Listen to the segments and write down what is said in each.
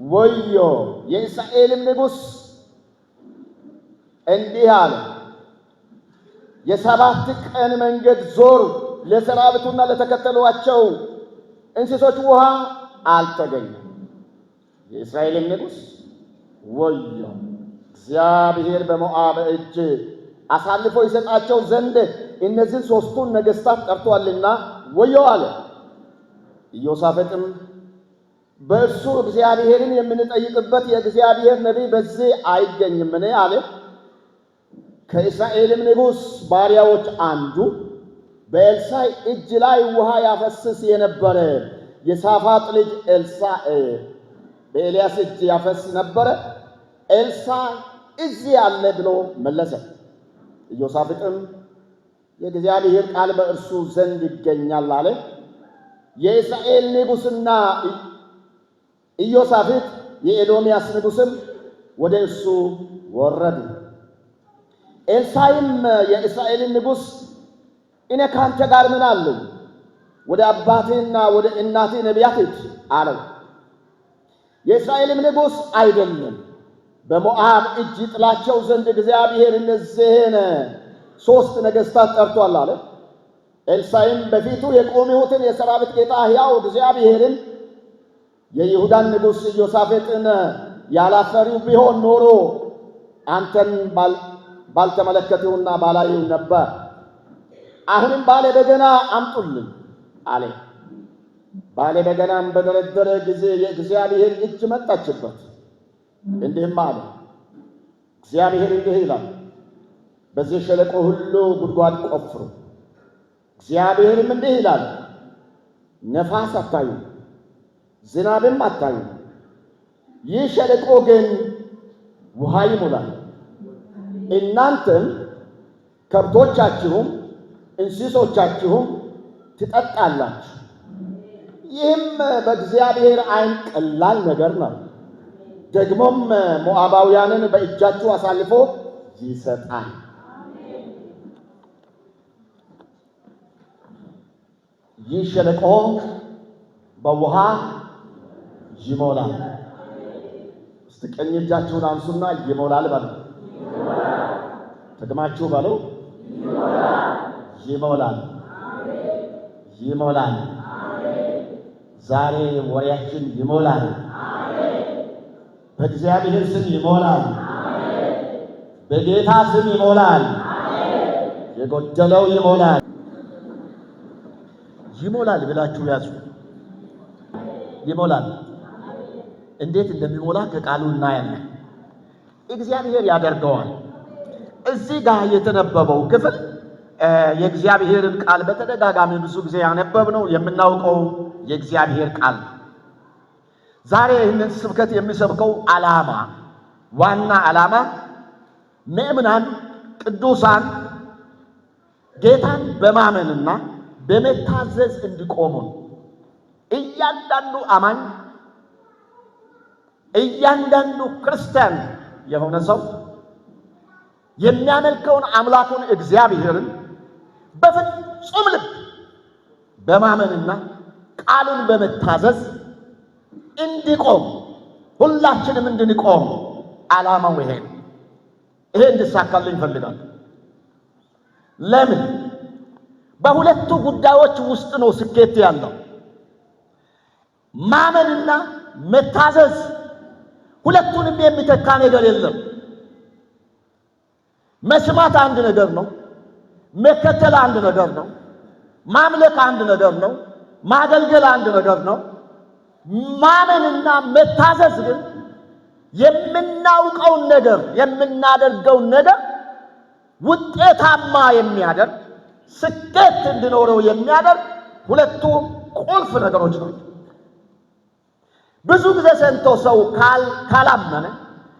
ወዮ የእስራኤልም ንጉሥ እንዲህ አለ፣ የሰባት ቀን መንገድ ዞር፣ ለሰራዊቱና ለተከተሏቸው እንስሶች ውሃ አልተገኘም። የእስራኤልም ንጉሥ ወዮ እግዚአብሔር በሞዓብ እጅ አሳልፎ ይሰጣቸው ዘንድ እነዚህን ሦስቱን ነገሥታት ጠርቶአልና ወዮ አለ። ኢዮሳፍጥም በእርሱ እግዚአብሔርን የምንጠይቅበት የእግዚአብሔር ነቢይ በዚህ አይገኝምን አለ። ከእስራኤልም ንጉሥ ባሪያዎች አንዱ በኤልሳዕ እጅ ላይ ውሃ ያፈስስ የነበረ የሳፋጥ ልጅ ኤልሳዕ በኤልያስ እጅ ያፈስ ነበረ። ኤልሳዕ እዚህ አለ ብሎ መለሰ። ኢዮሳፍጥም የእግዚአብሔር ቃል በእርሱ ዘንድ ይገኛል አለ። የእስራኤል ንጉሥና ኢዮሳፍጥ የኤዶምያስ ንጉሥም ወደ እርሱ ወረዱ። ኤልሳዕም የእስራኤልን ንጉሥ እኔ ካንተ ጋር ምን አለኝ? ወደ አባቴና ወደ እናቴ ነቢያት ሂድ አለው። የእስራኤልም ንጉሥ አይደለም፣ በሞዓብ እጅ ጥላቸው ዘንድ እግዚአብሔር እነዚህን ሦስት ነገሥታት ጠርቶአል አለ። ኤልሳዕም በፊቱ የቆምሁትን የሰራዊት ጌታ ሕያው እግዚአብሔርን የይሁዳን ንጉሥ ኢዮሳፍጥን ያላፈሪው ቢሆን ኖሮ አንተን ባልተመለከተውና ባላየው ነበር። አሁንም ባለ በገና አምጡልኝ አለ። ባለ በገናም በደረደረ ጊዜ የእግዚአብሔር እጅ መጣችበት፣ እንዲህም አለ፣ እግዚአብሔር እንዲህ ይላል፣ በዚህ ሸለቆ ሁሉ ጉድጓድ ቆፍሩ። እግዚአብሔርም እንዲህ ይላል፣ ነፋስ አታዩ፣ ዝናብም አታዩ፣ ይህ ሸለቆ ግን ውሃ ይሞላል። እናንተም ከብቶቻችሁም እንስሶቻችሁም ትጠጣላችሁ። ይህም በእግዚአብሔር ዓይን ቀላል ነገር ነው። ደግሞም ሞዓባውያንን በእጃችሁ አሳልፎ ይሰጣል። ይህ ሸለቆ በውሃ ይሞላል። እስቲ ቀኝ እጃችሁን አንሱና ይሞላል በሉ። ደግማችሁ በሉ። ይሞላል፣ ይሞላል። ዛሬ ወሬያችን ይሞላል። በእግዚአብሔር ስም ይሞላል። በጌታ ስም ይሞላል። የጎደለው ይሞላል። ይሞላል ብላችሁ ያዙ። ይሞላል። እንዴት እንደሚሞላ ከቃሉ እናያለን። እግዚአብሔር ያደርገዋል። እዚህ ጋር የተነበበው ክፍል የእግዚአብሔርን ቃል በተደጋጋሚ ብዙ ጊዜ ያነበብነው የምናውቀው የእግዚአብሔር ቃል። ዛሬ ይህንን ስብከት የሚሰብከው ዓላማ ዋና ዓላማ ምእምናን ቅዱሳን ጌታን በማመንና በመታዘዝ እንዲቆሙ፣ እያንዳንዱ አማኝ እያንዳንዱ ክርስቲያን የሆነ ሰው የሚያመልከውን አምላኩን እግዚአብሔርን በፍጹም ልብ በማመንና ቃሉን በመታዘዝ እንዲቆም፣ ሁላችንም እንድንቆም ዓላማው ይሄ ነው። ይሄ እንዲሳካልኝ እፈልጋለሁ። ለምን? በሁለቱ ጉዳዮች ውስጥ ነው ስኬት ያለው። ማመንና መታዘዝ ሁለቱንም የሚተካ ነገር የለም። መስማት አንድ ነገር ነው። መከተል አንድ ነገር ነው። ማምለክ አንድ ነገር ነው። ማገልገል አንድ ነገር ነው። ማመንና መታዘዝ ግን የምናውቀውን ነገር የምናደርገውን ነገር ውጤታማ የሚያደርግ ስኬት እንዲኖረው የሚያደርግ ሁለቱ ቁልፍ ነገሮች ናቸው። ብዙ ጊዜ ሰንቶ ሰው ካላመነ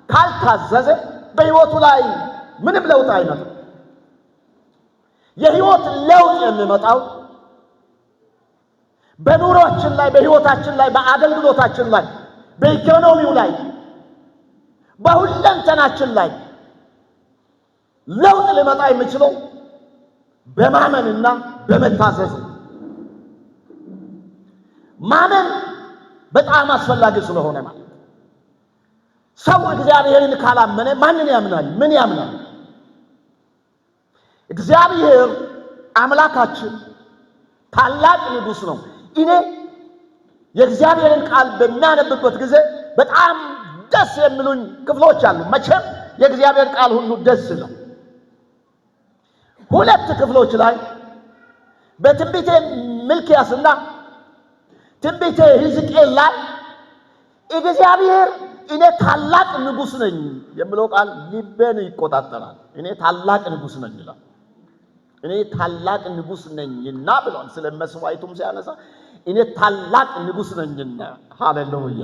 ካልታዘዘ በሕይወቱ ላይ ምንም ለውጥ አይመጣም። የሕይወት ለውጥ የሚመጣው በኑሯችን ላይ፣ በሕይወታችን ላይ፣ በአገልግሎታችን ላይ፣ በኢኮኖሚው ላይ፣ በሁለንተናችን ላይ ለውጥ ሊመጣ የሚችለው በማመንና በመታዘዝ። ማመን በጣም አስፈላጊ ስለሆነ ማለት ሰው እግዚአብሔርን ካላመነ ማንን ያምናል? ምን ያምናል? እግዚአብሔር አምላካችን ታላቅ ንጉሥ ነው። እኔ የእግዚአብሔርን ቃል በሚያነብበት ጊዜ በጣም ደስ የሚሉኝ ክፍሎች አሉ። መቼም የእግዚአብሔር ቃል ሁሉ ደስ ነው። ሁለት ክፍሎች ላይ በትንቢተ ሚልክያስና ትንቢተ ሕዝቅኤል ላይ እግዚአብሔር እኔ ታላቅ ንጉሥ ነኝ የሚለው ቃል ልቤን ይቆጣጠራል። እኔ ታላቅ ንጉሥ ነኝ ይላል። እኔ ታላቅ ንጉሥ ነኝና ብሏል። ስለ መስዋዕቱም ሲያነሳ እኔ ታላቅ ንጉሥ ነኝና። ሃሌሉያ!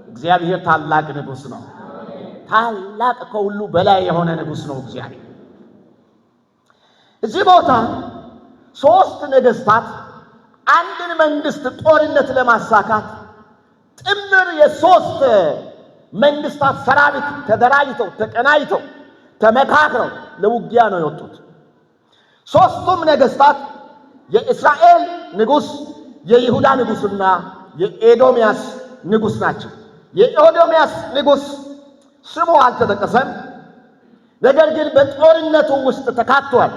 እግዚአብሔር ታላቅ ንጉሥ ነው። ታላቅ ከሁሉ በላይ የሆነ ንጉሥ ነው እግዚአብሔር። እዚህ ቦታ ሶስት ነገሥታት አንድን መንግስት ጦርነት ለማሳካት ጥምር የሶስት መንግስታት ሰራዊት ተደራጅተው ተቀናጅተው ተመካክረው ለውጊያ ነው የወጡት። ሶስቱም ነገሥታት የእስራኤል ንጉሥ፣ የይሁዳ ንጉሥና የኤዶምያስ ንጉሥ ናቸው። የኤዶምያስ ንጉሥ ስሙ አልተጠቀሰም፣ ነገር ግን በጦርነቱ ውስጥ ተካቷል።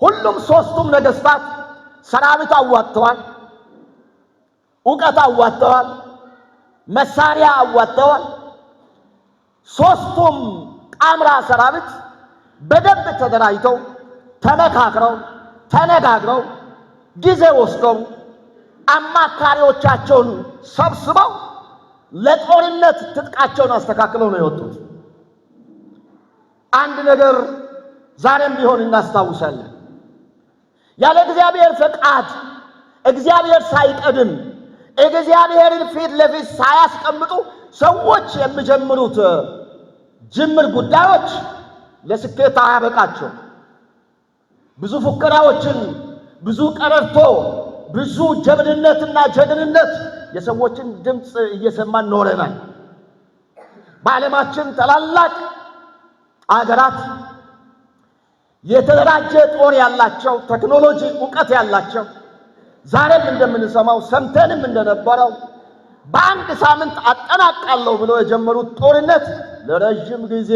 ሁሉም ሶስቱም ነገሥታት ሰራዊት አዋጥተዋል፣ ዕውቀት አዋጥተዋል፣ መሳሪያ አዋጥተዋል። ሶስቱም ጣምራ ሰራዊት በደንብ ተደራጅተው ተመካክረው ተነጋግረው ጊዜ ወስደው አማካሪዎቻቸውን ሰብስበው ለጦርነት ትጥቃቸውን አስተካክለው ነው የወጡት። አንድ ነገር ዛሬም ቢሆን እናስታውሳለን። ያለ እግዚአብሔር ፈቃድ እግዚአብሔር ሳይቀድም እግዚአብሔርን ፊት ለፊት ሳያስቀምጡ ሰዎች የሚጀምሩት ጅምር ጉዳዮች ለስኬት አያበቃቸው። ብዙ ፉከራዎችን፣ ብዙ ቀረርቶ፣ ብዙ ጀብድነትና ጀግንነት የሰዎችን ድምፅ እየሰማን ኖረናል። በዓለማችን ታላላቅ አገራት የተደራጀ ጦር ያላቸው፣ ቴክኖሎጂ ዕውቀት ያላቸው ዛሬም እንደምንሰማው ሰምተንም እንደነበረው በአንድ ሳምንት አጠናቃለሁ ብሎ የጀመሩት ጦርነት ለረጅም ጊዜ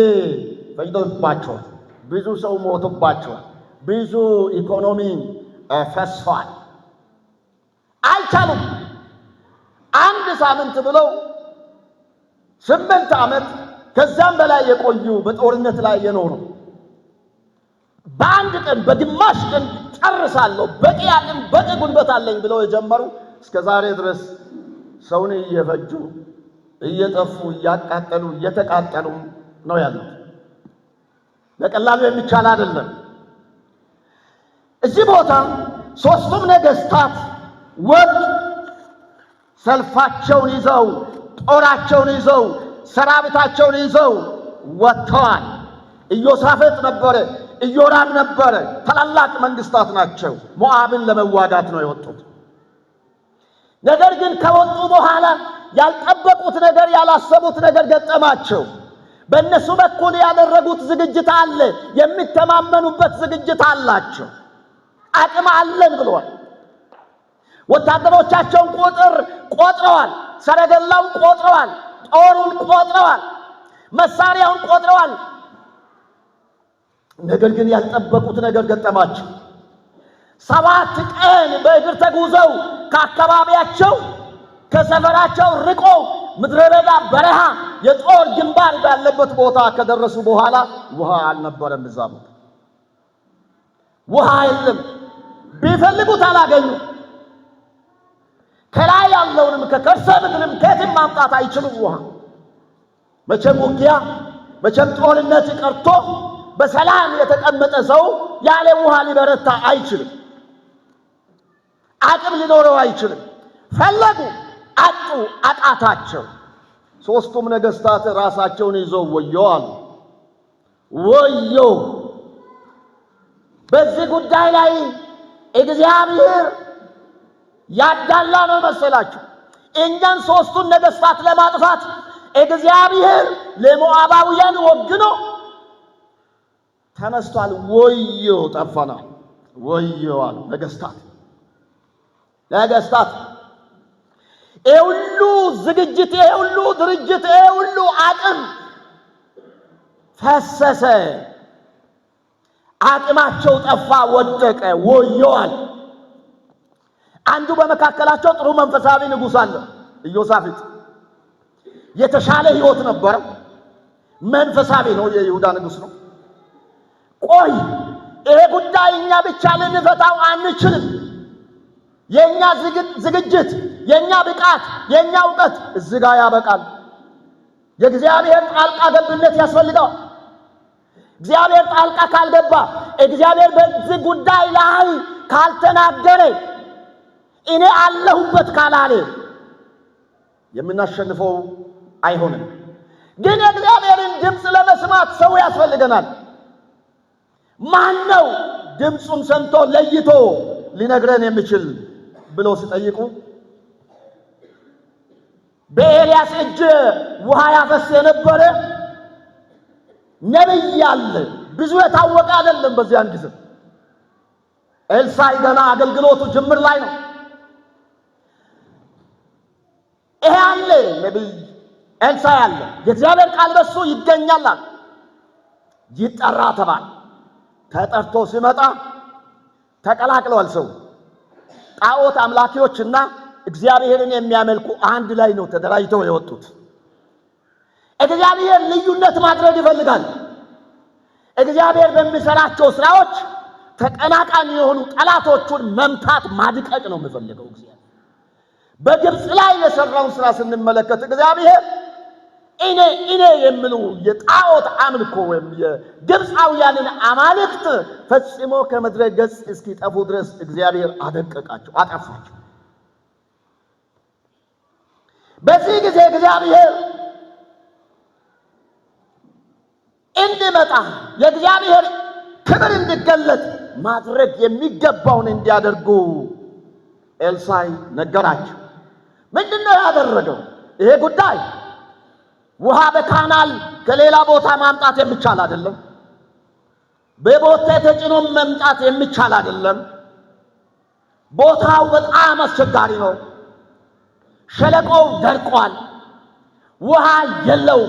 ፈጅቶባቸዋል። ብዙ ሰው ሞቶባቸዋል። ብዙ ኢኮኖሚ ፈሷል። አልቻሉም። አንድ ሳምንት ብለው 8 ዓመት ከዛም በላይ የቆዩ በጦርነት ላይ የኖሩ በአንድ ቀን በግማሽ ቀን ጨርሳለሁ፣ በቂ አቅም በቂ ጉልበት አለኝ ብለው የጀመሩ እስከ ዛሬ ድረስ ሰውን እየፈጁ እየጠፉ እያቃጠሉ እየተቃጠሉ ነው ያሉት። በቀላሉ የሚቻል አይደለም። እዚህ ቦታ ሶስቱም ነገሥታት ወጥ ሰልፋቸውን ይዘው ጦራቸውን ይዘው ሰራዊታቸውን ይዘው ወጥተዋል። ኢዮሳፍጥ ነበረ፣ ኢዮራም ነበረ። ታላላቅ መንግስታት ናቸው። ሞዓብን ለመዋጋት ነው የወጡት። ነገር ግን ከወጡ በኋላ ያልጠበቁት ነገር ያላሰቡት ነገር ገጠማቸው። በእነሱ በኩል ያደረጉት ዝግጅት አለ። የሚተማመኑበት ዝግጅት አላቸው። አቅም አለን ብለዋል። ወታደሮቻቸውን ቁጥር ቆጥረዋል። ሰረገላውን ቆጥረዋል። ጦሩን ቆጥረዋል። መሳሪያውን ቆጥረዋል። ነገር ግን ያልጠበቁት ነገር ገጠማቸው። 7 ቀን በእግር ተጉዘው ከአካባቢያቸው ከሰፈራቸው ርቆ ምድረ በዳ በረሃ የጦር ግንባር ባለበት ቦታ ከደረሱ በኋላ ውሃ አልነበረም። እዛ ቦታ ውሃ የለም። ቢፈልጉት አላገኙ። ከላይ ያለውንም ከከርሰ ምድርም ከየትም ማምጣት አይችሉም ውሃ። መቼም ውጊያ መቼም ጦርነት ቀርቶ በሰላም የተቀመጠ ሰው ያለ ውሃ ሊበረታ አይችልም። አቅም ሊኖረው አይችልም። ፈለጉ፣ አጡ፣ አቃታቸው። ሶስቱም ነገሥታት ራሳቸውን ይዘው ወዮ አሉ። ወዮ! በዚህ ጉዳይ ላይ እግዚአብሔር ያዳላ ነው መሰላችሁ? እኛን ሶስቱን ነገሥታት ለማጥፋት እግዚአብሔር ለሞዓባውያን ወግኖ ተነስቷል። ወዮ! ጠፋናል። ወዮ አሉ ነገሥታት። ሁሉ ዝግጅት፣ ሁሉ ድርጅት፣ ሁሉ አቅም ፈሰሰ። አቅማቸው ጠፋ፣ ወደቀ፣ ወዮዋል። አንዱ በመካከላቸው ጥሩ መንፈሳዊ ንጉሥ አለ፣ ኢዮሳፍጥ። የተሻለ ሕይወት ነበረ። መንፈሳዊ ነው፣ የይሁዳ ንጉሥ ነው። ቆይ ይሄ ጉዳይ እኛ ብቻ ልንፈታው አንችልም። የኛ ዝግጅት፣ የኛ ብቃት፣ የኛ ዕውቀት እዚህ ጋር ያበቃል። የእግዚአብሔር ጣልቃ ገብነት ያስፈልገዋል። እግዚአብሔር ጣልቃ ካልገባ፣ እግዚአብሔር በዚህ ጉዳይ ላይ ካልተናገረ፣ እኔ አለሁበት ካላለ የምናሸንፈው አይሆንም። ግን የእግዚአብሔርን ድምፅ ለመስማት ሰው ያስፈልገናል። ማን ነው ድምፁን ሰምቶ ለይቶ ሊነግረን የሚችል ብሎ ሲጠይቁ በኤልያስ እጅ ውሃ ያፈስ የነበረ ነብይ አለ። ብዙ የታወቀ አይደለም። በዚያን ጊዜ ኤልሳዕ ገና አገልግሎቱ ጅምር ላይ ነው። ይሄ አለ ነብይ ኤልሳዕ አለ። የእግዚአብሔር ቃል በሱ ይገኛል። ይጠራ ተባለ። ተጠርቶ ሲመጣ ተቀላቅለዋል። ሰው ጣዖት አምላኪዎችና እግዚአብሔርን የሚያመልኩ አንድ ላይ ነው ተደራጅተው የወጡት። እግዚአብሔር ልዩነት ማድረግ ይፈልጋል። እግዚአብሔር በሚሰራቸው ስራዎች ተቀናቃኝ የሆኑ ጠላቶቹን መምታት ማድቀቅ ነው የሚፈልገው። እግዚአብሔር በግብፅ ላይ የሰራውን ስራ ስንመለከት እግዚአብሔር እኔ የሚሉ የጣዖት አምልኮ ወይም የግብፃውያንን አማልክት ፈጽሞ ከምድረ ገጽ እስኪጠፉ ድረስ እግዚአብሔር አደቀቃቸው፣ አጠፋቸው። በዚህ ጊዜ እግዚአብሔር እንዲመጣ የእግዚአብሔር ክብር እንዲገለጥ ማድረግ የሚገባውን እንዲያደርጉ ኤልሳዕ ነገራቸው። ምንድነው ያደረገው? ይሄ ጉዳይ ውሃ በካናል ከሌላ ቦታ ማምጣት የሚቻል አይደለም። በቦቴ ተጭኖ መምጣት የሚቻል አይደለም። ቦታው በጣም አስቸጋሪ ነው። ሸለቆው ደርቋል። ውሃ የለው።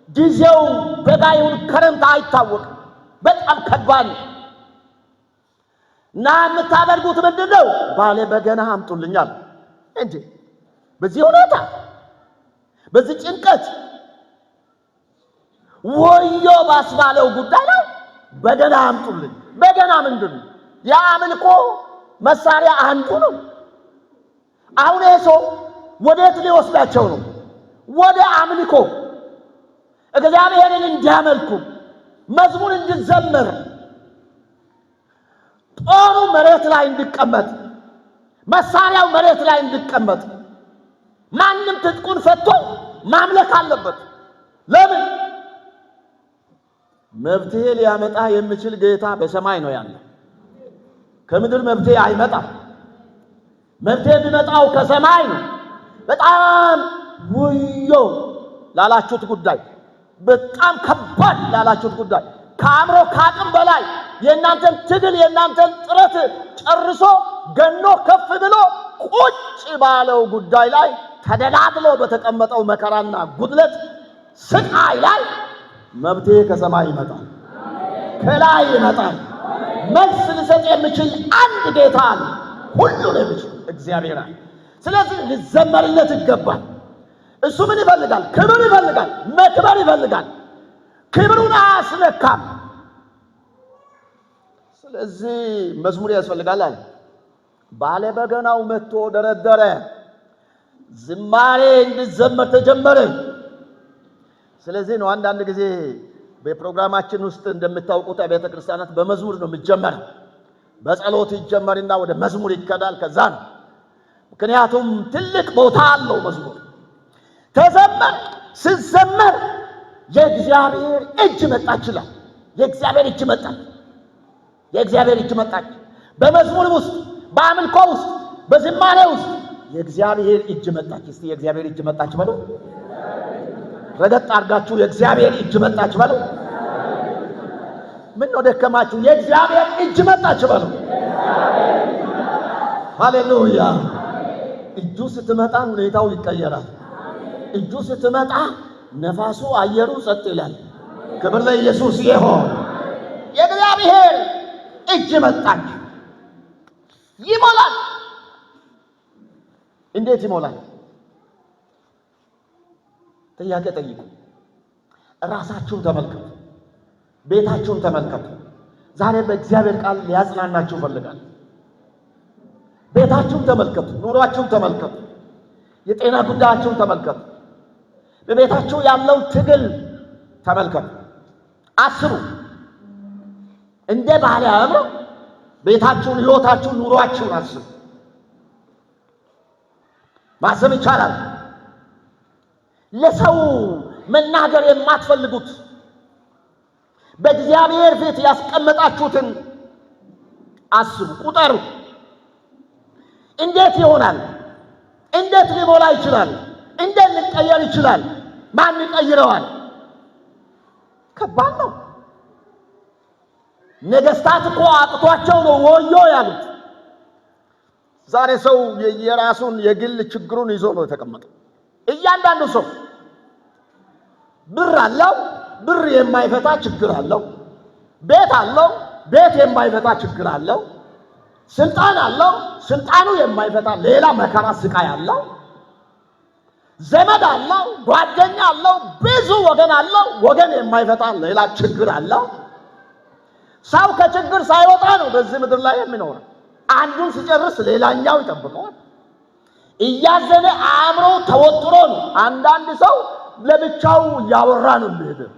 ጊዜው በጋ ይሁን ክረምት አይታወቅም። በጣም ከባድ ነው እና የምታደርጉት ምንድነው? ባለ በገና አምጡልኛል። እንዴ በዚህ ሁኔታ፣ በዚህ ጭንቀት፣ ወዮ ባስባለው ጉዳይ ላይ በገና አምጡልኝ። በገና ምንድነው? የአምልኮ መሳሪያ አንዱ ነው። አሁን ሰው ወዴት ሊወስዳቸው ነው? ወደ አምልኮ፣ እግዚአብሔርን እንዲያመልኩ፣ መዝሙር እንዲዘመር፣ ጦሩ መሬት ላይ እንዲቀመጥ፣ መሳሪያው መሬት ላይ እንዲቀመጥ፣ ማንም ትጥቁን ፈቶ ማምለክ አለበት። ለምን? መፍትሄ ሊያመጣ የሚችል ጌታ በሰማይ ነው ያለው። ከምድር መፍትሄ አይመጣም። መፍትሄ የሚመጣው ከሰማይ ነው። በጣም ወዮ ላላችሁት ጉዳይ፣ በጣም ከባድ ላላችሁት ጉዳይ፣ ከአእምሮ ከአቅም በላይ የእናንተን ትግል የእናንተን ጥረት ጨርሶ ገኖ ከፍ ብሎ ቁጭ ባለው ጉዳይ ላይ ተደላድሎ በተቀመጠው መከራና ጉድለት ስቃይ ላይ መፍትሄ ከሰማይ ይመጣል፣ ከላይ ይመጣል። መልስ ሊሰጥ የሚችል አንድ ጌታ አለ፣ ሁሉን የሚችል እግዚአብሔር አለ። ስለዚህ ሊዘመርለት ይገባል። እሱ ምን ይፈልጋል? ክብር ይፈልጋል፣ መክበር ይፈልጋል። ክብሩን አያስነካም። ስለዚህ መዝሙር ያስፈልጋል አለ። ባለ በገናው መጥቶ ደረደረ። ዝማሬ እንዲዘመር ተጀመረ። ስለዚህ ነው አንዳንድ ጊዜ በፕሮግራማችን ውስጥ እንደምታውቁት ቤተ ክርስቲያናት በመዝሙር ነው የሚጀመረው። በጸሎት ይጀመርና ወደ መዝሙር ይከዳል። ከዛ ነው። ምክንያቱም ትልቅ ቦታ አለው መዝሙር። ተዘመር። ሲዘመር የእግዚአብሔር እጅ መጣች ይላል። የእግዚአብሔር እጅ መጣች። የእግዚአብሔር እጅ መጣች። በመዝሙር ውስጥ፣ በአምልኮ ውስጥ፣ በዝማሬ ውስጥ የእግዚአብሔር እጅ መጣች። እስቲ የእግዚአብሔር እጅ መጣች በሉ። ረገጥ አድርጋችሁ የእግዚአብሔር እጅ መጣች በሉ። ምን ነው ደከማችሁ? የእግዚአብሔር እጅ መጣች በሉ። ሃሌሉያ! እጁ ስትመጣ ሁኔታው ይቀየራል። እጁ ስትመጣ ነፋሱ አየሩ ጸጥ ይላል። ክብር ለኢየሱስ ይሁን። የእግዚአብሔር እጅ መጣች። ይሞላል። እንዴት ይሞላል? ጥያቄ ጠይቁ። ራሳችሁን ተመልከቱ። ቤታችሁን ተመልከቱ። ዛሬ በእግዚአብሔር ቃል ሊያጽናናችሁ ፈልጋለሁ። ቤታችሁን ተመልከቱ። ኑሯችሁን ተመልከቱ። የጤና ጉዳያችሁን ተመልከቱ። በቤታችሁ ያለው ትግል ተመልከቱ። አስቡ። እንደ ባህል አእምሮ ቤታችሁን፣ ህይወታችሁን፣ ኑሯችሁን አስቡ። ማሰብ ይቻላል። ለሰው መናገር የማትፈልጉት በእግዚአብሔር ፊት ያስቀመጣችሁትን አስቡ፣ ቁጠሩ። እንዴት ይሆናል? እንዴት ሊሞላ ይችላል? እንዴት ሊቀየር ይችላል? ማን ይቀይረዋል? ከባድ ነው። ነገስታት እኮ አቅቷቸው ነው ወዮ ያሉት። ዛሬ ሰው የራሱን የግል ችግሩን ይዞ ነው የተቀመጠው። እያንዳንዱ ሰው ብር አለው፣ ብር የማይፈታ ችግር አለው። ቤት አለው፣ ቤት የማይፈታ ችግር አለው። ስልጣን አለው፣ ስልጣኑ የማይፈታ ሌላ መከራ ስቃይ አለው። ዘመድ አለው፣ ጓደኛ አለው፣ ብዙ ወገን አለው፣ ወገን የማይፈታ ሌላ ችግር አለው። ሰው ከችግር ሳይወጣ ነው በዚህ ምድር ላይ የሚኖረው። አንዱን ሲጨርስ ሌላኛው ይጠብቀዋል። እያዘነ አእምሮ ተወጥሮ ነው። አንዳንድ ሰው ለብቻው እያወራ ነው የሚሄደው።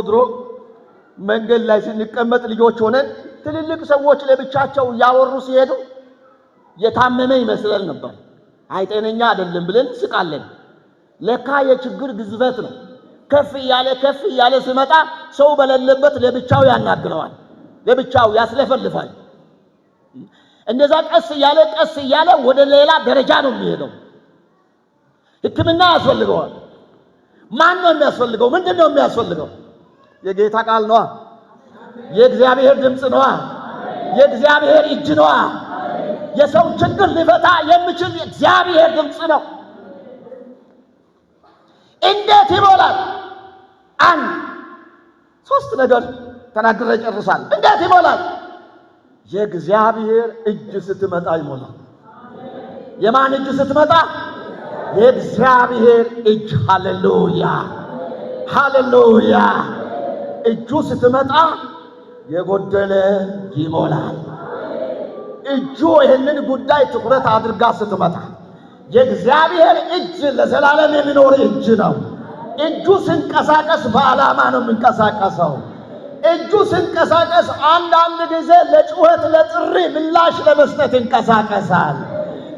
ድሮ መንገድ ላይ ስንቀመጥ ልጆች ሆነን ትልልቅ ሰዎች ለብቻቸው እያወሩ ሲሄዱ የታመመ ይመስለን ነበር። አይ ጤነኛ አይደለም ብለን ስቃለን። ለካ የችግር ግዝበት ነው። ከፍ እያለ ሲመጣ ሰው በሌለበት ለብቻው ያናግረዋል፣ ለብቻው ያስለፈልፋል። እንደዛ ቀስ እያለ ወደ ሌላ ደረጃ ነው የሚሄደው። ሕክምና ያስፈልገዋል። ማን ነው የሚያስፈልገው? ምንድን ነው የሚያስፈልገው? የጌታ ቃል ነዋ። የእግዚአብሔር ድምፅ ነዋ። የእግዚአብሔር እጅ ነዋ። የሰው ችግር ሊፈታ የሚችል የእግዚአብሔር ድምፅ ነው። እንዴት ይሞላል? አንድ ሶስት ነገር ተናግሬ ጨርሳለሁ። እንዴት ይሞላል? የእግዚአብሔር እጅ ስትመጣ ይሞላል። የማን እጅ ስትመጣ? የእግዚአብሔር እጅ። ሃሌሉያ ሃሌሉያ። እጁ ስትመጣ የጎደለ ይሞላል። እጁ ይህንን ጉዳይ ትኩረት አድርጋ ስትመጣ የእግዚአብሔር እጅ ለዘላለም የሚኖር እጅ ነው። እጁ ሲንቀሳቀስ በዓላማ ነው የሚንቀሳቀሰው። እጁ ሲንቀሳቀስ አንዳንድ ጊዜ ለጩኸት ለጥሪ ምላሽ ለመስጠት ይንቀሳቀሳል።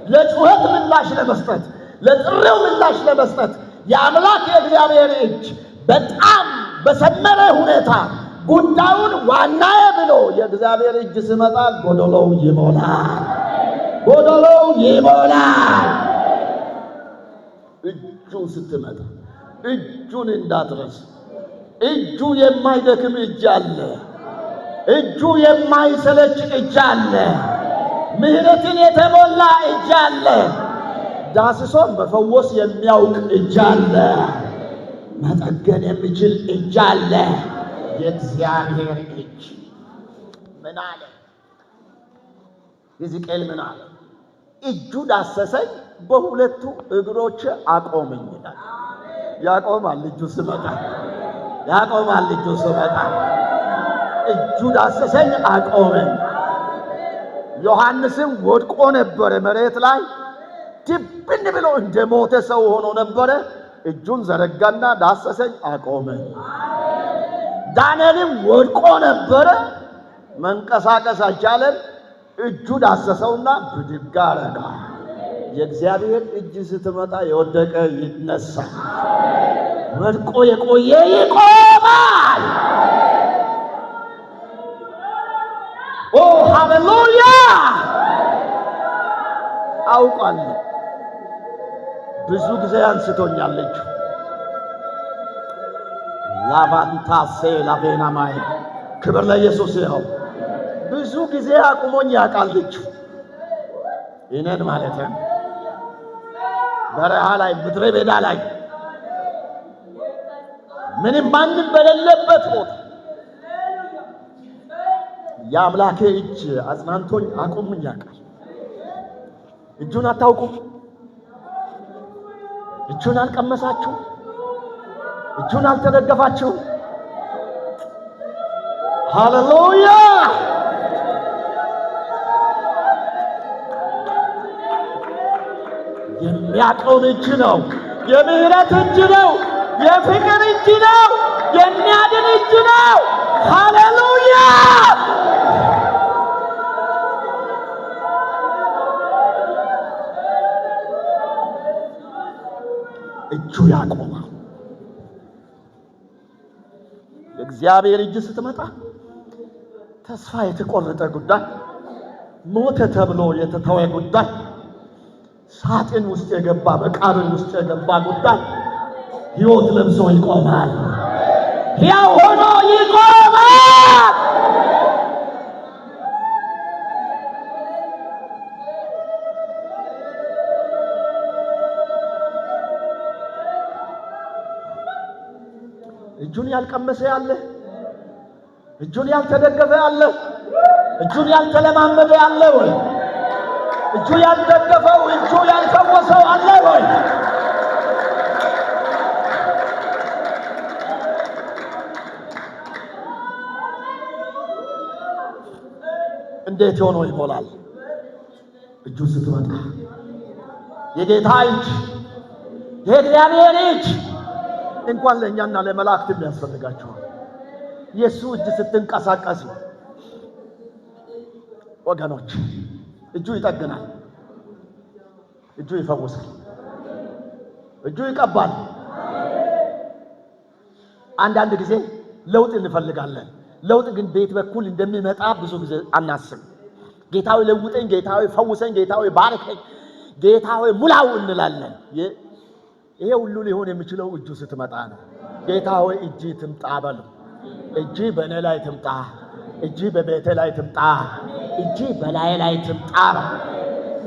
ለጩኸት ምላሽ ለመስጠት፣ ለጥሪው ምላሽ ለመስጠት የአምላክ የእግዚአብሔር እጅ በጣም በሰመረ ሁኔታ ጉዳዩን ዋናዬ ብሎ የእግዚአብሔር እጅ ሲመጣ ጎደሎው ይሞላል። ጎደሎው ይሞላል። እጁ ስትመጣ እጁን እንዳትረስ። እጁ የማይደክም እጅ አለ። እጁ የማይሰለች እጅ አለ። ምሕረትን የተሞላ እጅ አለ። ዳስሶን መፈወስ የሚያውቅ እጅ አለ። መጠገን የሚችል እጅ አለ። የእግዚአብሔር እጅ ምን አለ? ሕዝቅኤል ምን አለ? እጁ ዳሰሰኝ፣ በሁለቱ እግሮች አቆመኝ ይላል። ያቆማል እጁ ሲመጣ፣ ያቆማል እጁ ሲመጣ። እጁ ዳሰሰኝ አቆመኝ። ዮሐንስም ወድቆ ነበረ መሬት ላይ ድብን ብሎ እንደ ሞተ ሰው ሆኖ ነበረ። እጁን ዘረጋና ዳሰሰኝ አቆመኝ። ዳንኤልም ወድቆ ነበረ፣ መንቀሳቀስ አልቻለም። እጁ ዳሰሰውና ብድግ አረጋ። የእግዚአብሔር እጅ ስትመጣ የወደቀ ይነሳል፣ ወድቆ የቆየ ይቆማል። ኦ ሃሌሉያ! አውቃለሁ ብዙ ጊዜ አንስቶኛል እጁ። ላቫንታሴ ላቬና ማይ ክብር ለኢየሱስ ይሁን። ብዙ ጊዜ አቁሞኝ ያውቃል እጁ። እኔን ማለት ነው። በረሃ ላይ ምድረ በዳ ላይ ምንም ማንም በሌለበት ቦታ የአምላኬ እጅ አጽናንቶኝ አቆሙኝ ያውቃል። እጁን አታውቁም? እጁን አልቀመሳችሁ? እጁን አልተደገፋችሁ? ሃሌሉያ! የሚያቀውን እጅ ነው። የምህረት እጅ ነው። የፍቅር እጅ ነው። የሚያድን እጅ ነው። ሃሌሉያ! እጁ ያቆማል። የእግዚአብሔር እጅ ስትመጣ ተስፋ የተቆረጠ ጉዳይ፣ ሞተ ተብሎ የተተወ ጉዳይ፣ ሳጥን ውስጥ የገባ መቃብር ውስጥ የገባ ጉዳይ ሕይወት ለብሶ ይቆማል። ሕያው ሆኖ ይቆማል። እጁን ያልቀመሰ ያለ፣ እጁን ያልተደገፈ ያለ፣ እጁን ያልተለማመደ ያለ ወይ? እጁ ያልደገፈው፣ እጁ ያልፈወሰው አለ ወይ? እንዴት ሆኖ ይሞላል? እጁ ስትመጣ የጌታ እጅ፣ የእግዚአብሔር እጅ እንኳን ለእኛና ለመላእክትም ያስፈልጋቸዋል። የእሱ እጅ ስትንቀሳቀስ ወገኖች፣ እጁ ይጠግናል፣ እጁ ይፈውሳል፣ እጁ ይቀባል። አንዳንድ ጊዜ ለውጥ እንፈልጋለን። ለውጥ ግን በየት በኩል እንደሚመጣ ብዙ ጊዜ አናስብ። ጌታዊ ለውጠኝ፣ ጌታዊ ፈውሰኝ፣ ጌታዊ ባርከኝ፣ ጌታዊ ሙላው እንላለን። ይሄ ሁሉ ሊሆን የሚችለው እጁ ስትመጣ ነው። ጌታዊ እጅ ትምጣ በሉ። እጅ በእኔ ላይ ትምጣ፣ እጅ በቤቴ ላይ ትምጣ፣ እጅ በላይ ላይ ትምጣ።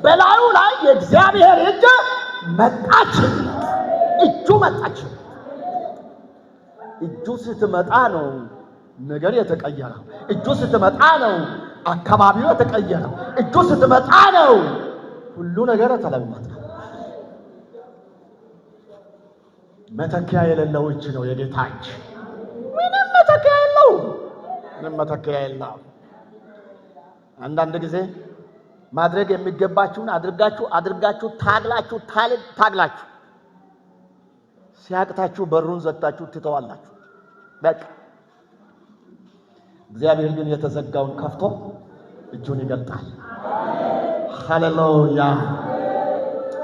በላዩ ላይ የእግዚአብሔር እጅ መጣች። እጁ መጣች። እጁ ስትመጣ ነው ነገር የተቀየረው። እጁ ስትመጣ ነው አካባቢው የተቀየረው። እጁ ስትመጣ ነው ሁሉ ነገር ተለወጠ። መተኪያ የሌለው እጅ ነው የጌታ እጅ። ምንም መተኪያ የለው፣ ምንም መተኪያ የለው። አንዳንድ ጊዜ ማድረግ የሚገባችሁን አድርጋችሁ ታግላችሁ ሲያቅታችሁ በሩን ዘግታችሁ ትተዋላችሁ። በቃ እግዚአብሔር ግን የተዘጋውን ከፍቶ እጁን ይገልጣል። ሃሌሉያ!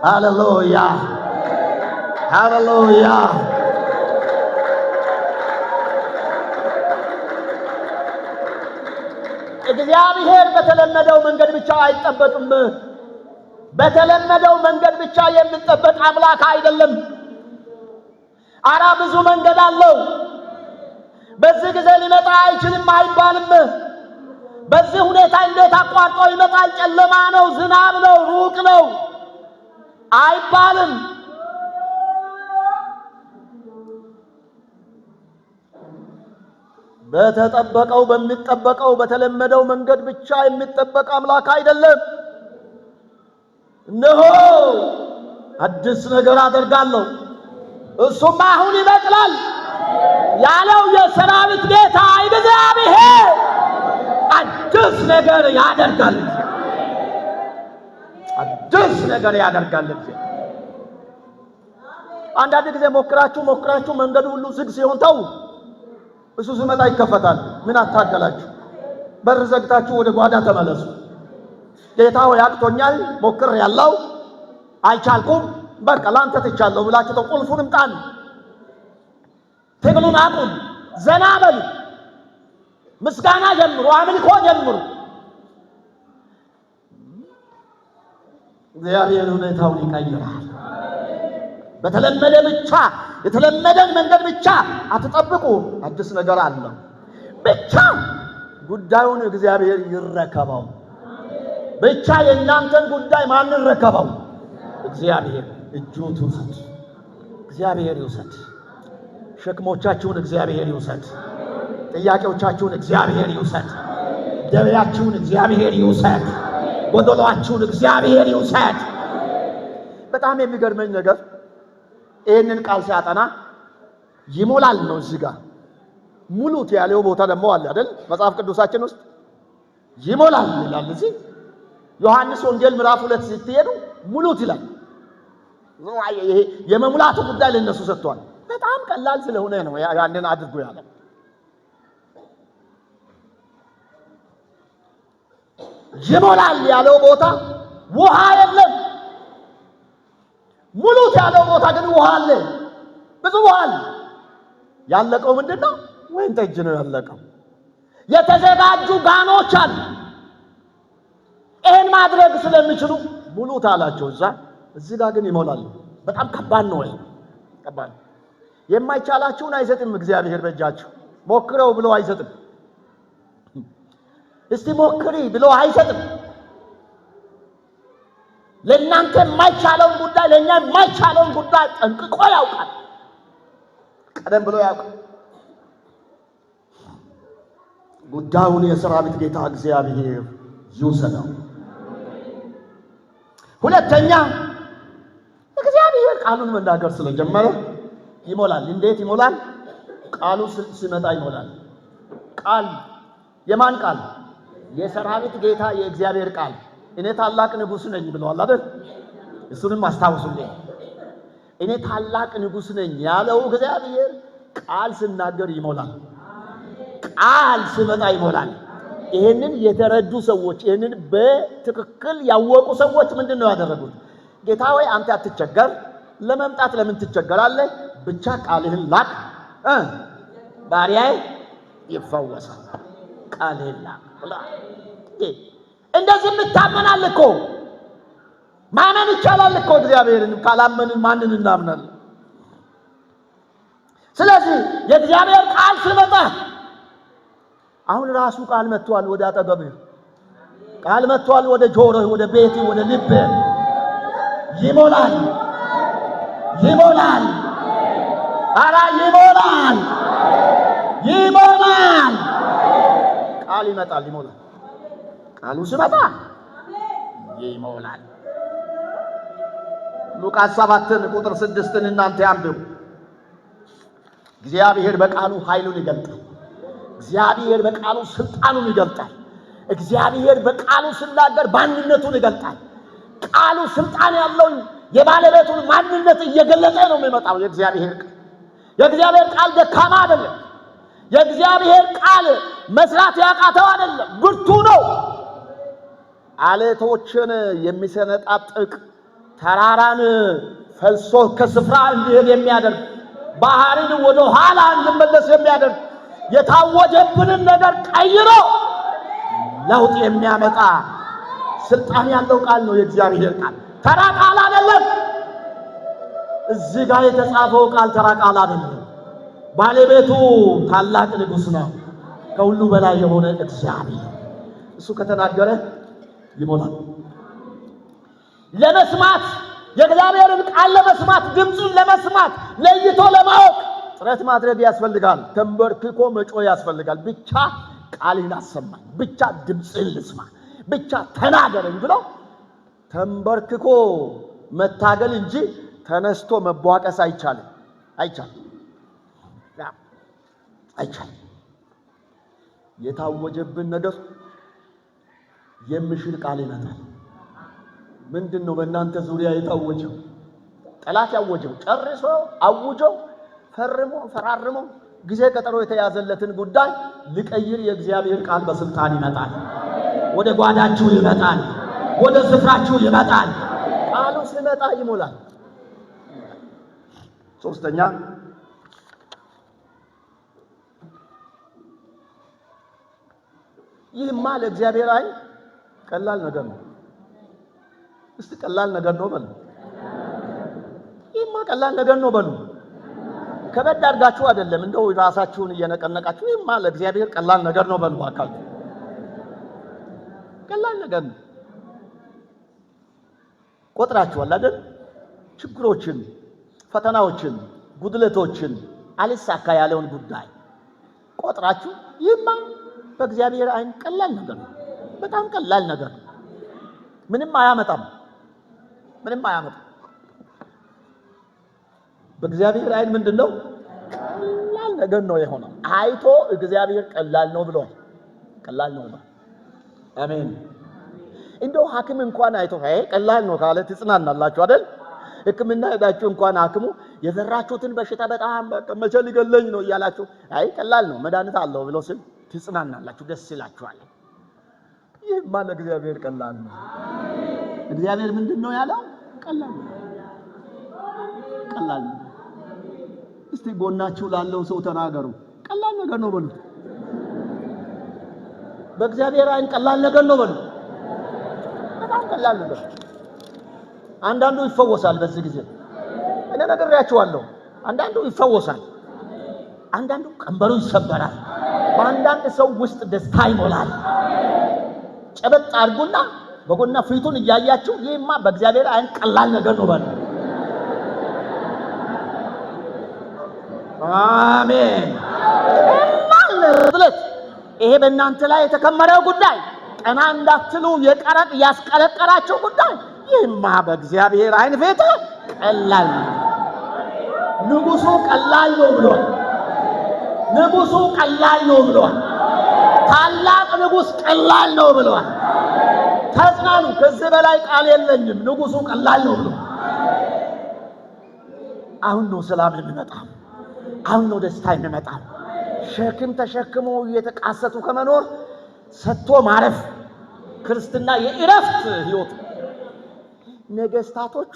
ሃሌሉያ! ሃሌሉያ! እግዚአብሔር በተለመደው መንገድ ብቻ አይጠበቅም። በተለመደው መንገድ ብቻ የሚጠበቅ አምላክ አይደለም። አራ ብዙ መንገድ አለው። በዚህ ጊዜ ሊመጣ አይችልም አይባልም። በዚህ ሁኔታ እንዴት አቋርጦ ይመጣል? ጨለማ ነው፣ ዝናብ ነው፣ ሩቅ ነው አይባልም። በሚጠበቀው በተለመደው መንገድ ብቻ የሚጠበቅ አምላክ አይደለም። እነሆ አዲስ ነገር አደርጋለሁ፣ እሱም አሁን ይበቅላል ያለው የሰራዊት ጌታ እግዚአብሔር አዲስ ነገር ያደርጋል። አዲስ ነገር ያደርጋል። አንዳንድ ጊዜ ሞክራችሁ መንገዱ ሁሉ ዝግ ሲሆን ተው፣ እሱ ሲመጣ ይከፈታል። ምን አታገላችሁ? በር ዘግታችሁ ወደ ጓዳ ተመለሱ። ጌታ ሆይ አቅቶኛል፣ ሞክሬያለሁ፣ አልቻልኩም፣ በቃ ላንተ ትቻለሁ ብላችሁ ቁልፉንም ጣሉ። ትግሉን አቁም፣ ዘና በሉ፣ ምስጋና ጀምሩ፣ አምልኮ ጀምሩ። እግዚአብሔር ሁኔታውን ይቀይራል። የተለመደን መንገድ ብቻ አትጠብቁ። አዲስ ነገር አለው። ብቻ ጉዳዩን እግዚአብሔር ይረከበው። ብቻ የእናንተን ጉዳይ ማን ይረከበው? እግዚአብሔር። እጁ ትውሰድ፣ እግዚአብሔር ይውሰድ። ሸክሞቻችሁን እግዚአብሔር ይውሰድ። ጥያቄዎቻችሁን እግዚአብሔር ይውሰድ። ደዌያችሁን እግዚአብሔር ይውሰድ። ጎደሏችሁን እግዚአብሔር ይውሰድ። በጣም የሚገርመኝ ነገር ይህንን ቃል ሲያጠና ይሞላል ነው። እዚህ ጋር ሙሉት ያለው ቦታ ደግሞ አለ አይደል? መጽሐፍ ቅዱሳችን ውስጥ ይሞላል ይላል። እዚህ ዮሐንስ ወንጌል ምዕራፍ 2 ስትሄዱ ሙሉት ይላል። ይሄ የመሙላቱ ጉዳይ ለነሱ ሰጥቷል። በጣም ቀላል ስለሆነ ነው ያንን አድርጎ ያለ። ይሞላል ያለው ቦታ ውሃ የለም። ሙሉት ያለው ቦታ ግን ውሃ አለ፣ ብዙ ውሃ አለ። ያለቀው ምንድነው? ወይን ጠጅ ነው ያለቀው። የተዘጋጁ ጋኖች አሉ። ይሄን ማድረግ ስለሚችሉ ሙሉት አላቸው። እዚህ ጋር ግን ይሞላል። በጣም ከባድ ነው። ወይ ከባድ። የማይቻላችሁን አይሰጥም እግዚአብሔር በእጃችሁ። ሞክረው ብሎ አይሰጥም። እስቲ ሞክሪ ብሎ አይሰጥም። ለእናንተ የማይቻለውን ጉዳይ ለእኛ የማይቻለውን ጉዳይ ጠንቅቆ ያውቃል። ቀደም ብሎ ያውቃል። ጉዳዩን የሰራዊት ጌታ እግዚአብሔር ይውሰደው። ሁለተኛ እግዚአብሔር ቃሉን መናገር ስለጀመረ ይሞላል። እንዴት ይሞላል? ቃሉ ሲመጣ ይሞላል። ቃል የማን ቃል? የሰራዊት ጌታ የእግዚአብሔር ቃል። እኔ ታላቅ ንጉሥ ነኝ ብለዋል አይደል? እሱንም አስታውሱልኝ። እኔ ታላቅ ንጉሥ ነኝ ያለው እግዚአብሔር ቃል ሲናገር ይሞላል። ቃል ሲመጣ ይሞላል። ይሄንን የተረዱ ሰዎች፣ ይሄንን በትክክል ያወቁ ሰዎች ምንድነው ያደረጉት? ጌታ ሆይ አንተ አትቸገር፣ ለመምጣት ለምን ትቸገራለህ? ብቻ ቃልህን ላክ፣ ባሪያዬ ይፈወሳል። ቃልህን ላክ ብላ እንደዚህ የምታመናል እኮ። ማመን ይቻላል እኮ እግዚአብሔርን። ካላመንን ማንን እናምናለን? ስለዚህ የእግዚአብሔር ቃል ሲመጣ አሁን ራሱ ቃል መጥቷል። ወደ አጠገብህ ቃል መጥቷል። ወደ ጆሮህ፣ ወደ ቤትህ፣ ወደ ልብህ ይሞላል። ይሞላል። አራ ይሞላል። ይሞላል። ቃል ይመጣል፣ ይሞላል። ቃሉ ሲመጣ ይሞላል። ሉቃስ 7 ቁጥር 6 እናንተ አንብቡ። እግዚአብሔር በቃሉ ኃይሉን ይገልጣል። እግዚአብሔር በቃሉ ስልጣኑን ይገልጣል። እግዚአብሔር በቃሉ ሲናገር ማንነቱን ይገልጣል። ቃሉ ስልጣን ያለው የባለቤቱን ማንነት እየገለጠ ነው የሚመጣው። የእግዚአብሔር ቃል ደካማ አይደለም። የእግዚአብሔር ቃል መስራት ያቃተው አይደለም፣ ብርቱ ነው። አለቶችን የሚሰነጣጥቅ፣ ተራራን ፈልሶ ከስፍራ እንዲሄድ የሚያደርግ፣ ባህርን ወደ ኋላ እንዲመለስ የሚያደርግ፣ የታወጀብንን ነገር ቀይሮ ለውጥ የሚያመጣ ስልጣን ያለው ቃል ነው የእግዚአብሔር ቃል። ተራ ቃል አይደለም። እዚህ ጋር የተጻፈው ቃል ተራ ቃል አይደለም። ባለቤቱ ታላቅ ንጉሥ ነው፣ ከሁሉ በላይ የሆነ እግዚአብሔር። እሱ ከተናገረ ይሞላል። ለመስማት የእግዚአብሔርን ቃል ለመስማት፣ ድምፁን ለመስማት፣ ለይቶ ለማወቅ ጥረት ማድረግ ያስፈልጋል። ተንበርክኮ መጮህ ያስፈልጋል። ብቻ ቃልን አሰማኝ፣ ብቻ ድምፅን ልስማ፣ ብቻ ተናገረኝ ብሎ ተንበርክኮ መታገል እንጂ ተነስቶ መቧቀስ አይቻልም። አይቻልም። የታወጀብን ነገር የሚሽር ቃል ይመጣል። ምንድነው በእናንተ ዙሪያ የታወጀው? ጠላት ያወጀው፣ ጨርሶ አውጆው ፈራርሞ ጊዜ ቀጠሮ የተያዘለትን ጉዳይ ሊቀይር የእግዚአብሔር ቃል በስልጣን ይመጣል። ወደ ጓዳችሁ ይመጣል። ወደ ስፍራችሁ ይመጣል። ቃሉ ሲመጣ ይሞላል። ሶስተኛ ይህማ ለእግዚአብሔር አይን ቀላል ነገር ነው። እስቲ ቀላል ነገር ነው በሉ። ይህማ ቀላል ነገር ነው በሉ። ከበድ አድርጋችሁ አይደለም፣ እንደው ራሳችሁን እየነቀነቃችሁ ይህማ ለእግዚአብሔር ቀላል ነገር ነው በሉ። አካል ቀላል ነገር ነው። ቆጥራችኋል አይደል? ችግሮችን፣ ፈተናዎችን፣ ጉድለቶችን አልሳካ ያለውን ጉዳይ ቆጥራችሁ ይህማ በእግዚአብሔር አይን ቀላል ነገር ነው፣ በጣም ቀላል ነገር ነው፣ ምንም አያመጣም፣ ምንም አያመጣም። በእግዚአብሔር አይን ምንድነው? ቀላል ነገር ነው የሆነው። አይቶ እግዚአብሔር ቀላል ነው ብሏል። ቀላል ነው ነው። አሜን። እንደው ሐኪም እንኳን አይቶ ቀላል ነው ካለ ትጽናናላችሁ አይደል? ሕክምና ሄዳችሁ እንኳን ሐኪሙ የዘራችሁትን በሽታ በጣም መቼ ሊገለኝ ነው እያላችሁ ቀላል ነው መድኃኒት አለው ብሎ ሲል ትጽናናላችሁ፣ ደስ ይላችኋል። ይህማ ለእግዚአብሔር ቀላል ነው። እግዚአብሔር ምንድነው ያለው? ቀላል ነው፣ ቀላል ነው። እስቲ ጎናችሁ ላለው ሰው ተናገሩ፣ ቀላል ነገር ነው በሉ። በእግዚአብሔር አይን ቀላል ነገር ነው በሉ። በጣም ቀላል ነገር። አንዳንዱ ይፈወሳል በዚህ ጊዜ እኔ ነግሬያችኋለሁ። አንዳንዱ ይፈወሳል፣ አንዳንዱ ቀንበሩ ይሰበራል፣ በአንዳንድ ሰው ውስጥ ደስታ ይሞላል። ጨበጥ አድርጉና በጎና ፊቱን እያያችሁ ይህማ በእግዚአብሔር አይን ቀላል ነገር ነው በሉ። አሜን። ማለት ይሄ በእናንተ ላይ የተከመረው ጉዳይ ቀና እንዳትሉ የቀረጥ ያስቀለቀላችሁ ጉዳይ ይህማ በእግዚአብሔር አይን ፊት ቀላል ነው። ንጉሱ ቀላል ነው ብሏል። ንጉሱ ቀላል ነው ብሏል። ታላቅ ንጉስ ቀላል ነው ብሏል። ተጽናኑ። ከዚህ በላይ ቃል የለኝም። ንጉሱ ቀላል ነው ብሏል። አሁን ነው ሰላም የሚመጣው። አሁን ነው ደስታ የሚመጣው። ሸክም ተሸክሞ እየተቃሰቱ ከመኖር ሰጥቶ ማረፍ ክርስትና የእረፍት ህይወት። ነገስታቶቹ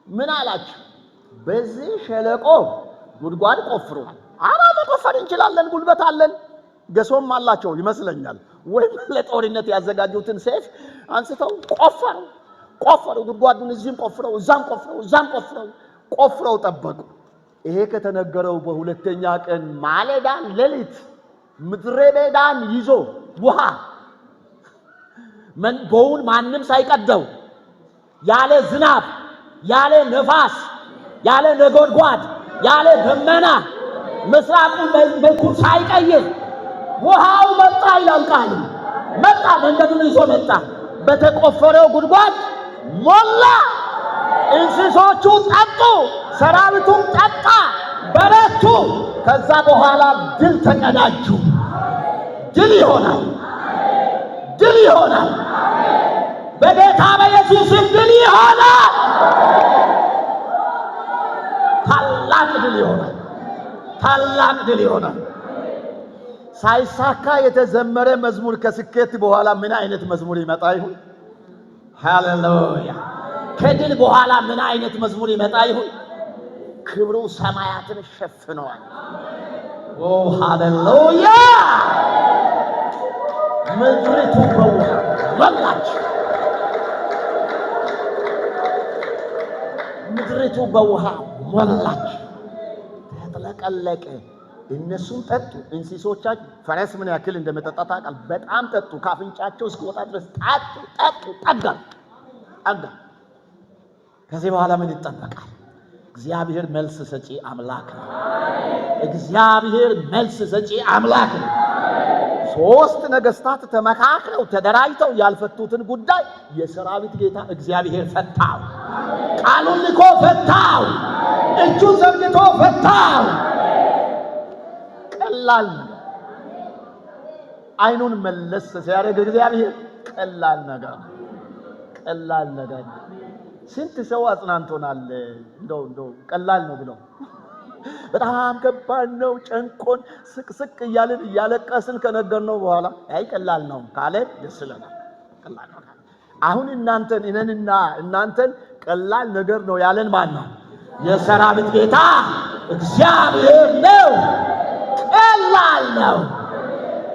ምን አላችሁ? በዚህ ሸለቆ ጉድጓድ ቆፍሯል። አራ መቆፈር እንችላለን፣ ጉልበት አለን፣ ገሶም አላቸው ይመስለኛል። ወይም ለጦርነት ያዘጋጁትን ሰይፍ አንስተው ቆፈሩ። ጉድጓዱን እዚህም ቆፍረው እዛም ቆፍረው ጠበቁ። ይሄ ከተነገረው በሁለተኛ ቀን ማለዳን ሌሊት ምድረ በዳን ይዞ ውሃ መንጎውን ማንም ሳይቀደው ያለ ዝናብ፣ ያለ ነፋስ፣ ያለ ነጎድጓድ፣ ያለ ደመና ምስራቁን በኩል ሳይቀይር ውሃው መጣ ይላል ቃሉ። መጣ፣ መንገዱን ይዞ መጣ። በተቆፈረው ጉድጓድ ሞላ። እንስሶቹ ጠጡ፣ ሰራዊቱም ጠጣ፣ በረቱ። ከዛ በኋላ ድል ተቀዳጁ። ድል ይሆናል፣ ድል ይሆናል። በጌታ በኢየሱስም ድል ይሆናል። ታላቅ ድል ይሆናል፣ ታላቅ ድል ይሆናል። ሳይሳካ የተዘመረ መዝሙር ከስኬት በኋላ ምን አይነት መዝሙር ይመጣ ይሁን? ሃሌሉያ! ከድል በኋላ ምን አይነት መዝሙር ይመጣ ይሁን? ክብሩ ሰማያትን ሸፍነዋል። ኦ ሃሌሉያ! ምድሪቱ በውሃ ሞላች። ምድሪቱ በውሃ ሞላች፣ ተጥለቀለቀ። እነሱም ጠጡ። እንስሶቻቸው ፈረስ ምን ያክል እንደመጠጣ ታውቃል? በጣም ጠጡ። ካፍንጫቸው እስኪወጣ ድረስ ጠጡ። ጠጋ። ከዚህ በኋላ ምን ይጠበቃል? እግዚአብሔር መልስ ሰጪ አምላክ ነው። እግዚአብሔር መልስ ሰጪ አምላክ ነው። ሶስት ነገስታት ተመካክረው ተደራጅተው ያልፈቱትን ጉዳይ የሰራዊት ጌታ እግዚአብሔር ፈታው። ቃሉን ልኮ ፈታው። እጁን ዘርግቶ ፈታው። ቀላል ነገር። አይኑን መለስ ሲያደርግ እግዚአብሔር ቀላል ነገር ስንት ሰው አጽናንቶናል። እንደው ቀላል ነው ብለው በጣም ከባድ ነው ጨንቆን ስቅስቅ እያልን እያለቀስን ከነገርነው በኋላ ቀላል ነው ካለ ደስ ይለናል። ቀላል ነው። አሁን እናንተን ቀላል ነገር ነው ያለን ማን ነው? የሰራዊት ጌታ እግዚአብሔር ነው። ቀላል ነው።